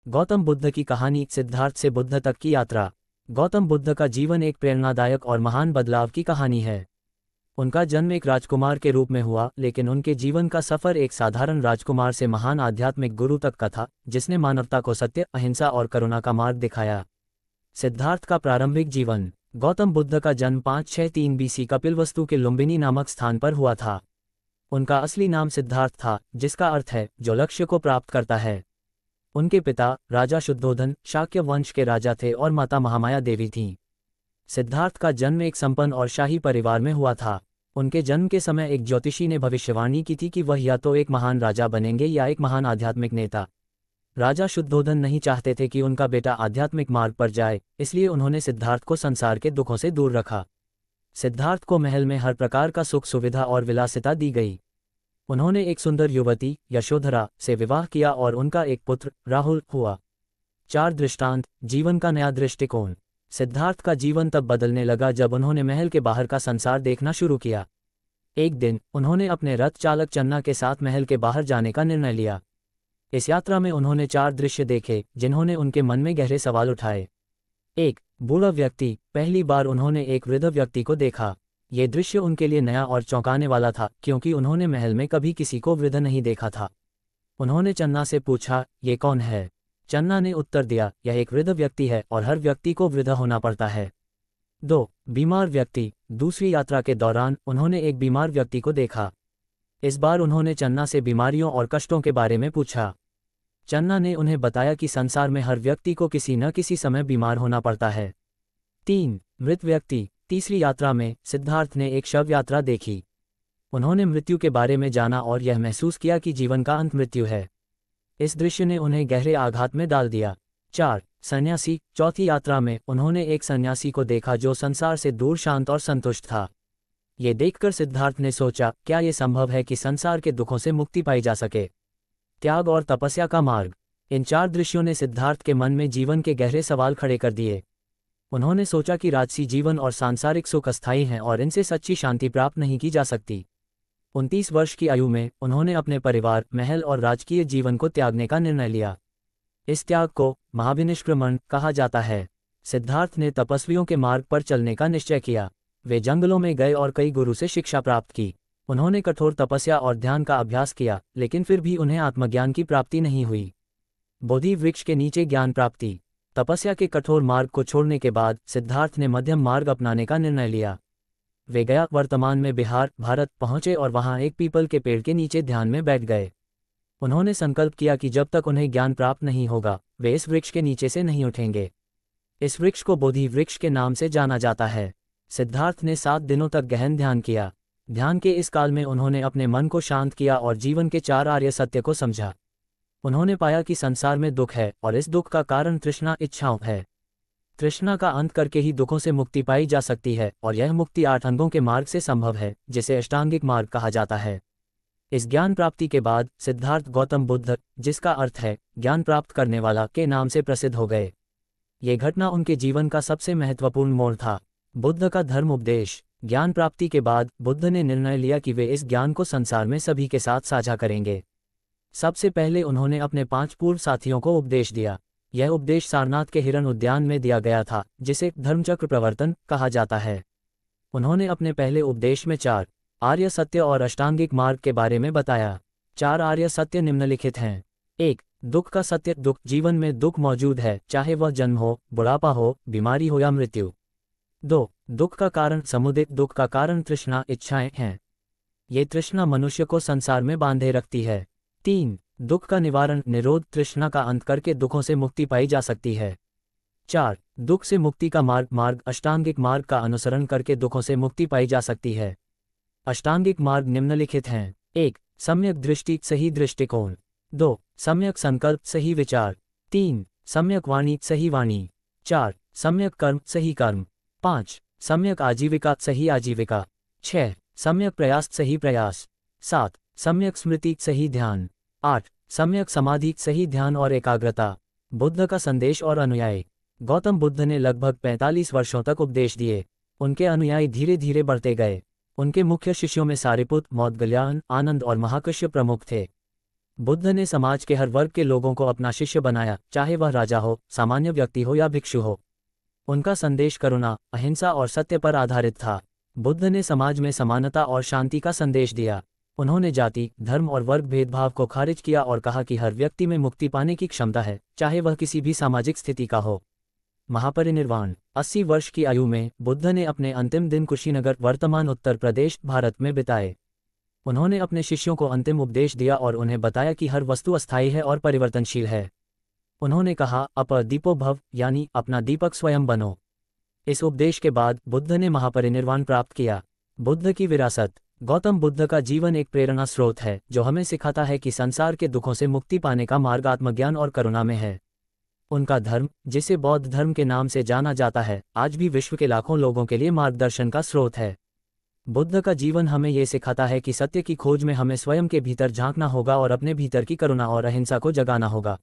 गौतम बुद्ध की कहानी, सिद्धार्थ से बुद्ध तक की यात्रा। गौतम बुद्ध का जीवन एक प्रेरणादायक और महान बदलाव की कहानी है। उनका जन्म एक राजकुमार के रूप में हुआ, लेकिन उनके जीवन का सफर एक साधारण राजकुमार से महान आध्यात्मिक गुरु तक का था, जिसने मानवता को सत्य, अहिंसा और करुणा का मार्ग दिखाया। सिद्धार्थ का प्रारंभिक जीवन। गौतम बुद्ध का जन्म 563 BC कपिलवस्तु के लुम्बिनी नामक स्थान पर हुआ था। उनका असली नाम सिद्धार्थ था, जिसका अर्थ है जो लक्ष्य को प्राप्त करता है। उनके पिता राजा शुद्धोधन शाक्य वंश के राजा थे और माता महामाया देवी थीं। सिद्धार्थ का जन्म एक संपन्न और शाही परिवार में हुआ था। उनके जन्म के समय एक ज्योतिषी ने भविष्यवाणी की थी कि वह या तो एक महान राजा बनेंगे या एक महान आध्यात्मिक नेता। राजा शुद्धोधन नहीं चाहते थे कि उनका बेटा आध्यात्मिक मार्ग पर जाए, इसलिए उन्होंने सिद्धार्थ को संसार के दुखों से दूर रखा। सिद्धार्थ को महल में हर प्रकार का सुख सुविधा और विलासिता दी गई। उन्होंने एक सुंदर युवती यशोधरा से विवाह किया और उनका एक पुत्र राहुल हुआ। 4 दृष्टांत, जीवन का नया दृष्टिकोण। सिद्धार्थ का जीवन तब बदलने लगा जब उन्होंने महल के बाहर का संसार देखना शुरू किया। एक दिन उन्होंने अपने रथ चालक चन्ना के साथ महल के बाहर जाने का निर्णय लिया। इस यात्रा में उन्होंने 4 दृश्य देखे जिन्होंने उनके मन में गहरे सवाल उठाए। 1. बूढ़ा व्यक्ति। पहली बार उन्होंने एक वृद्ध व्यक्ति को देखा। ये दृश्य उनके लिए नया और चौंकाने वाला था, क्योंकि उन्होंने महल में कभी किसी को वृद्ध नहीं देखा था। उन्होंने चन्ना से पूछा, ये कौन है? चन्ना ने उत्तर दिया, यह एक वृद्ध व्यक्ति है और हर व्यक्ति को वृद्ध होना पड़ता है। 2. बीमार व्यक्ति। दूसरी यात्रा के दौरान उन्होंने एक बीमार व्यक्ति को देखा। इस बार उन्होंने चन्ना से बीमारियों और कष्टों के बारे में पूछा। चन्ना ने उन्हें बताया कि संसार में हर व्यक्ति को किसी न किसी समय बीमार होना पड़ता है। 3. मृत व्यक्ति। तीसरी यात्रा में सिद्धार्थ ने एक शव यात्रा देखी। उन्होंने मृत्यु के बारे में जाना और यह महसूस किया कि जीवन का अंत मृत्यु है। इस दृश्य ने उन्हें गहरे आघात में डाल दिया। 4. सन्यासी। चौथी यात्रा में उन्होंने एक सन्यासी को देखा जो संसार से दूर शांत और संतुष्ट था। ये देखकर सिद्धार्थ ने सोचा, क्या ये संभव है कि संसार के दुखों से मुक्ति पाई जा सके? त्याग और तपस्या का मार्ग। इन 4 दृश्यों ने सिद्धार्थ के मन में जीवन के गहरे सवाल खड़े कर दिए। उन्होंने सोचा कि राजसी जीवन और सांसारिक सुख अस्थायी हैं और इनसे सच्ची शांति प्राप्त नहीं की जा सकती। 29 वर्ष की आयु में उन्होंने अपने परिवार, महल और राजकीय जीवन को त्यागने का निर्णय लिया। इस त्याग को महाविनिष्क्रमण कहा जाता है। सिद्धार्थ ने तपस्वियों के मार्ग पर चलने का निश्चय किया। वे जंगलों में गए और कई गुरु से शिक्षा प्राप्त की। उन्होंने कठोर तपस्या और ध्यान का अभ्यास किया, लेकिन फिर भी उन्हें आत्मज्ञान की प्राप्ति नहीं हुई। बोधि वृक्ष के नीचे ज्ञान प्राप्ति। तपस्या के कठोर मार्ग को छोड़ने के बाद सिद्धार्थ ने मध्यम मार्ग अपनाने का निर्णय लिया। वे गया, वर्तमान में बिहार, भारत पहुंचे और वहां एक पीपल के पेड़ के नीचे ध्यान में बैठ गए। उन्होंने संकल्प किया कि जब तक उन्हें ज्ञान प्राप्त नहीं होगा, वे इस वृक्ष के नीचे से नहीं उठेंगे। इस वृक्ष को बोधि वृक्ष के नाम से जाना जाता है। सिद्धार्थ ने 7 दिनों तक गहन ध्यान किया। ध्यान के इस काल में उन्होंने अपने मन को शांत किया और जीवन के 4 आर्य सत्य को समझा। उन्होंने पाया कि संसार में दुख है और इस दुख का कारण तृष्णा, इच्छाओं है। तृष्णा का अंत करके ही दुखों से मुक्ति पाई जा सकती है, और यह मुक्ति 8 अंगों के मार्ग से संभव है, जिसे अष्टांगिक मार्ग कहा जाता है। इस ज्ञान प्राप्ति के बाद सिद्धार्थ गौतम बुद्ध, जिसका अर्थ है ज्ञान प्राप्त करने वाला, के नाम से प्रसिद्ध हो गए। ये घटना उनके जीवन का सबसे महत्वपूर्ण मोड़ था। बुद्ध का धर्म उपदेश। ज्ञान प्राप्ति के बाद बुद्ध ने निर्णय लिया कि वे इस ज्ञान को संसार में सभी के साथ साझा करेंगे। सबसे पहले उन्होंने अपने 5 पूर्व साथियों को उपदेश दिया। यह उपदेश सारनाथ के हिरण उद्यान में दिया गया था, जिसे धर्मचक्र प्रवर्तन कहा जाता है। उन्होंने अपने पहले उपदेश में 4 आर्य सत्य और अष्टांगिक मार्ग के बारे में बताया। 4 आर्य सत्य निम्नलिखित हैं। 1. दुख का सत्य। दुख। जीवन में दुख मौजूद है, चाहे वह जन्म हो, बुढ़ापा हो, बीमारी हो या मृत्यु। 2. दुख का कारण समुदित। दुख का कारण तृष्णा, इच्छाएं हैं। ये तृष्णा मनुष्य को संसार में बांधे रखती है। 3. दुख का निवारण निरोध। तृष्णा का अंत करके दुखों से मुक्ति पाई जा सकती है। 4. दुख से मुक्ति का मार्ग। अष्टांगिक मार्ग का अनुसरण करके दुखों से मुक्ति पाई जा सकती है। अष्टांगिक मार्ग निम्नलिखित हैं। 1. सम्यक दृष्टि, सही दृष्टिकोण। 2. सम्यक संकल्प, सही विचार। 3. सम्यक वाणी, सही वाणी। 4. सम्यक कर्म, सही कर्म। 5. सम्यक आजीविका, सही आजीविका। 6. सम्यक प्रयास, सही प्रयास। 7. सम्यक स्मृति, सही ध्यान। 8. सम्यक समाधि, सही ध्यान और एकाग्रता। बुद्ध का संदेश और अनुयायी। गौतम बुद्ध ने लगभग 45 वर्षों तक उपदेश दिए। उनके अनुयायी धीरे धीरे बढ़ते गए। उनके मुख्य शिष्यों में सारिपुत, मौदगल्यान, आनंद और महाकश्यप प्रमुख थे। बुद्ध ने समाज के हर वर्ग के लोगों को अपना शिष्य बनाया, चाहे वह राजा हो, सामान्य व्यक्ति हो या भिक्षु हो। उनका संदेश करुणा, अहिंसा और सत्य पर आधारित था। बुद्ध ने समाज में समानता और शांति का संदेश दिया। उन्होंने जाति, धर्म और वर्ग भेदभाव को खारिज किया और कहा कि हर व्यक्ति में मुक्ति पाने की क्षमता है, चाहे वह किसी भी सामाजिक स्थिति का हो। महापरिनिर्वाण। 80 वर्ष की आयु में बुद्ध ने अपने अंतिम दिन कुशीनगर, वर्तमान उत्तर प्रदेश, भारत में बिताए। उन्होंने अपने शिष्यों को अंतिम उपदेश दिया और उन्हें बताया कि हर वस्तु अस्थायी है और परिवर्तनशील है। उन्होंने कहा, दीपो भव, यानी अपना दीपक स्वयं बनो। इस उपदेश के बाद बुद्ध ने महापरिनिर्वाण प्राप्त किया। बुद्ध की विरासत। गौतम बुद्ध का जीवन एक प्रेरणा स्रोत है जो हमें सिखाता है कि संसार के दुखों से मुक्ति पाने का मार्ग आत्मज्ञान और करुणा में है। उनका धर्म, जिसे बौद्ध धर्म के नाम से जाना जाता है, आज भी विश्व के लाखों लोगों के लिए मार्गदर्शन का स्रोत है। बुद्ध का जीवन हमें ये सिखाता है कि सत्य की खोज में हमें स्वयं के भीतर झांकना होगा और अपने भीतर की करुणा और अहिंसा को जगाना होगा।